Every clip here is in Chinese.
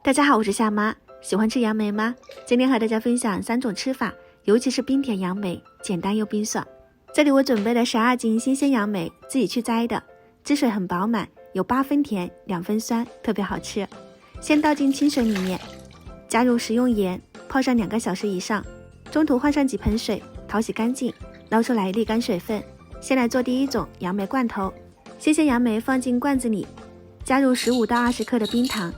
大家好，我是夏妈。喜欢吃杨梅吗？今天和大家分享3种吃法，尤其是冰点杨梅，简单又冰爽。这里我准备了12斤新鲜杨梅，自己去摘的，汁水很饱满，有8分甜2分酸，特别好吃。先倒进清水里面，加入食用盐，泡上2个小时以上，中途换上几盆水，淘洗干净，捞出来沥干水分。先来做第一种杨梅罐头，新鲜杨梅放进罐子里，加入15到20克的冰糖，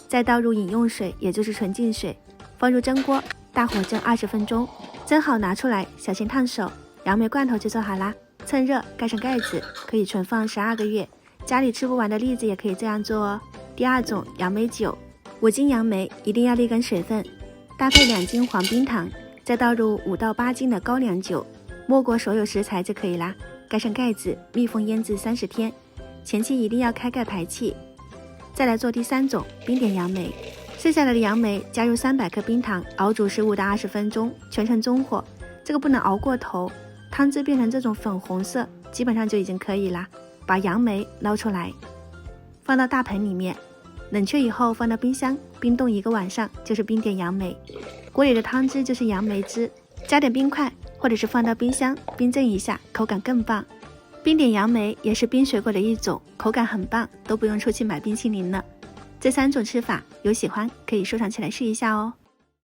再倒入饮用水，也就是纯净水，放入蒸锅，大火蒸20分钟，蒸好拿出来，小心烫手。杨梅罐头就做好啦，趁热盖上盖子，可以存放12个月。家里吃不完的栗子也可以这样做哦。第二种杨梅酒，5斤杨梅一定要沥干水分，搭配2斤黄冰糖，再倒入5到8斤的高粱酒，没过所有食材就可以啦。盖上盖子，密封腌制30天，前期一定要开盖排气。再来做第3种冰点杨梅，剩下来的杨梅加入300克冰糖，熬煮15到20分钟，全程中火，这个不能熬过头，汤汁变成这种粉红色，基本上就已经可以啦。把杨梅捞出来，放到大盆里面，冷却以后放到冰箱冰冻1个晚上，就是冰点杨梅。锅里的汤汁就是杨梅汁，加点冰块，或者是放到冰箱冰镇一下，口感更棒。冰点杨梅也是冰水果的一种，口感很棒，都不用出去买冰淇淋了。这3种吃法有喜欢可以收藏起来试一下哦。